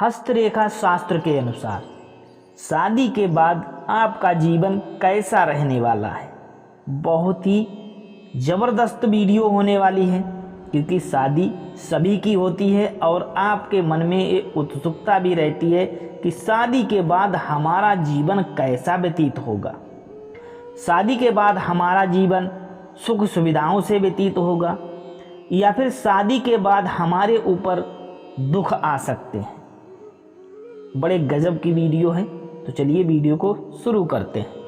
हस्तरेखा शास्त्र के अनुसार शादी के बाद आपका जीवन कैसा रहने वाला है। बहुत ही ज़बरदस्त वीडियो होने वाली है, क्योंकि शादी सभी की होती है और आपके मन में ये उत्सुकता भी रहती है कि शादी के बाद हमारा जीवन कैसा व्यतीत होगा। शादी के बाद हमारा जीवन सुख सुविधाओं से व्यतीत होगा या फिर शादी के बाद हमारे ऊपर दुख आ सकते हैं। बड़े गजब की वीडियो है, तो चलिए वीडियो को शुरू करते हैं।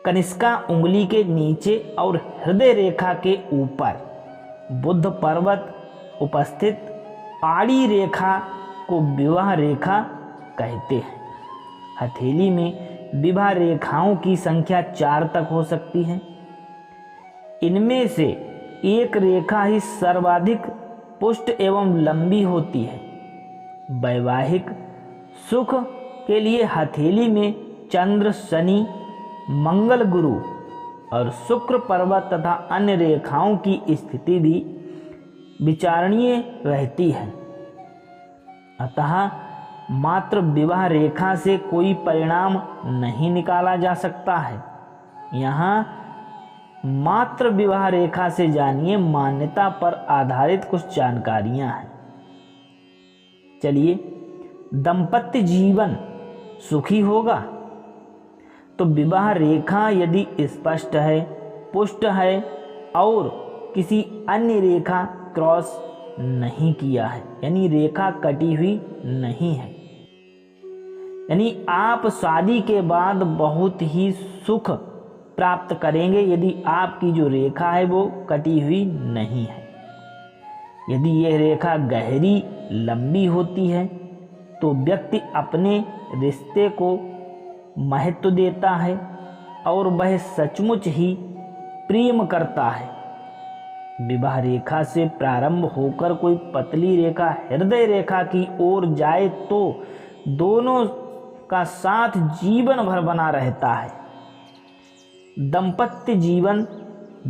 कनिष्का उंगली के नीचे और हृदय रेखा के ऊपर बुध पर्वत उपस्थित आड़ी रेखा को विवाह रेखा कहते हैं। हथेली में विवाह रेखाओं की संख्या 4 तक हो सकती है। इनमें से एक रेखा ही सर्वाधिक पुष्ट एवं लंबी होती है। वैवाहिक सुख के लिए हथेली में चंद्र, शनि, मंगल, गुरु और शुक्र पर्वत तथा अन्य रेखाओं की स्थिति भी विचारणीय रहती है। अतः मात्र विवाह रेखा से कोई परिणाम नहीं निकाला जा सकता है। यहाँ मात्र विवाह रेखा से जानिए मान्यता पर आधारित कुछ जानकारियाँ हैं। चलिए, दाम्पत्य जीवन सुखी होगा तो विवाह रेखा यदि स्पष्ट है, पुष्ट है और किसी अन्य रेखा क्रॉस नहीं किया है, यानी रेखा कटी हुई नहीं है, यानी आप शादी के बाद बहुत ही सुख प्राप्त करेंगे यदि आपकी जो रेखा है वो कटी हुई नहीं है। यदि यह रेखा गहरी लंबी होती है तो व्यक्ति अपने रिश्ते को महत्व देता है और वह सचमुच ही प्रेम करता है। विवाह रेखा से प्रारंभ होकर कोई पतली रेखा हृदय रेखा की ओर जाए तो दोनों का साथ जीवन भर बना रहता है। दाम्पत्य जीवन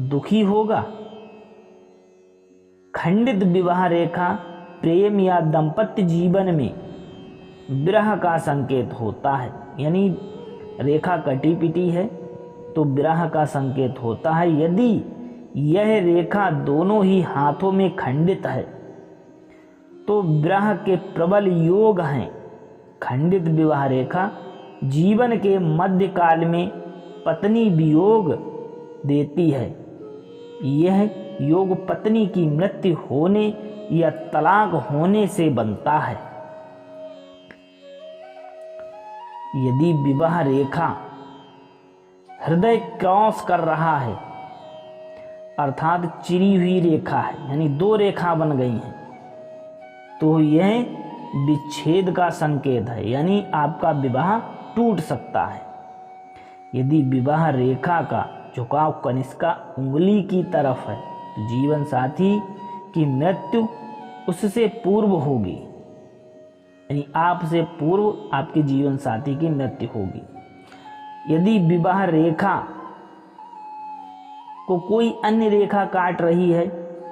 दुखी होगा। खंडित विवाह रेखा प्रेम या दाम्पत्य जीवन में विरह का संकेत होता है, यानी रेखा कटी पिटी है तो विरह का संकेत होता है। यदि यह रेखा दोनों ही हाथों में खंडित है तो विरह के प्रबल योग हैं। खंडित विवाह रेखा जीवन के मध्यकाल में पत्नी वियोग देती है। यह योग पत्नी की मृत्यु होने या तलाक होने से बनता है। यदि विवाह रेखा हृदय क्रॉस कर रहा है, अर्थात चिरी हुई रेखा है, यानी 2 रेखा बन गई हैं, तो यह विच्छेद का संकेत है, यानी आपका विवाह टूट सकता है। यदि विवाह रेखा का झुकाव कनिष्का उंगली की तरफ है तो जीवन साथी की मृत्यु उससे पूर्व होगी, यानी आपसे पूर्व आपके जीवन साथी की मृत्यु होगी। यदि विवाह रेखा को कोई अन्य रेखा काट रही है,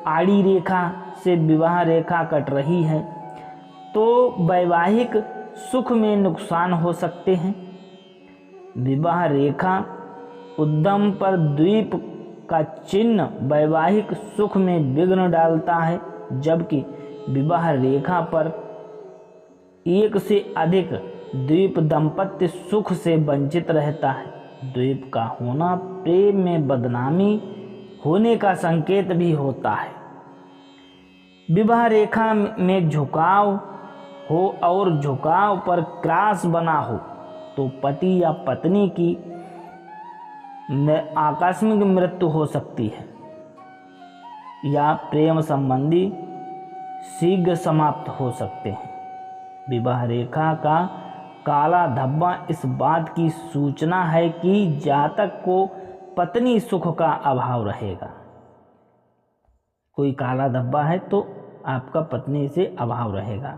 आड़ी रेखा से विवाह रेखा कट रही है, तो वैवाहिक सुख में नुकसान हो सकते हैं। विवाह रेखा उद्यम पर द्वीप का चिन्ह वैवाहिक सुख में विघ्न डालता है, जबकि विवाह रेखा पर एक से अधिक द्वीप दाम्पत्य सुख से वंचित रहता है। द्वीप का होना प्रेम में बदनामी होने का संकेत भी होता है। विवाह रेखा में झुकाव हो और झुकाव पर क्रॉस बना हो तो पति या पत्नी की आकस्मिक मृत्यु हो सकती है या प्रेम संबंधी शीघ्र समाप्त हो सकते हैं। विवाह रेखा का काला धब्बा इस बात की सूचना है कि जातक को पत्नी सुख का अभाव रहेगा। कोई काला धब्बा है तो आपका पत्नी से अभाव रहेगा।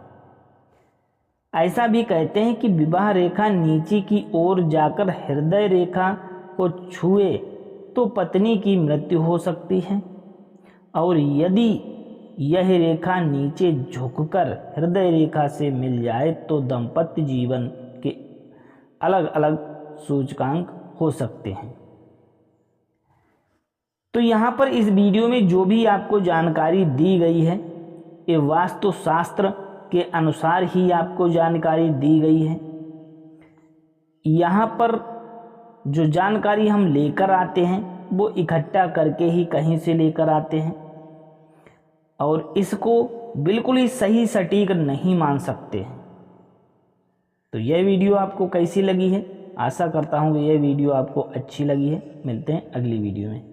ऐसा भी कहते हैं कि विवाह रेखा नीचे की ओर जाकर हृदय रेखा को छुए तो पत्नी की मृत्यु हो सकती है, और यदि यह रेखा नीचे झुककर हृदय रेखा से मिल जाए तो दाम्पत्य जीवन के अलग अलग सूचकांक हो सकते हैं। तो यहाँ पर इस वीडियो में जो भी आपको जानकारी दी गई है ये वास्तुशास्त्र के अनुसार ही आपको जानकारी दी गई है। यहाँ पर जो जानकारी हम लेकर आते हैं वो इकट्ठा करके ही कहीं से लेकर आते हैं और इसको बिल्कुल ही सही सटीक नहीं मान सकते हैं। तो यह वीडियो आपको कैसी लगी है? आशा करता हूँ कि यह वीडियो आपको अच्छी लगी है। मिलते हैं अगली वीडियो में।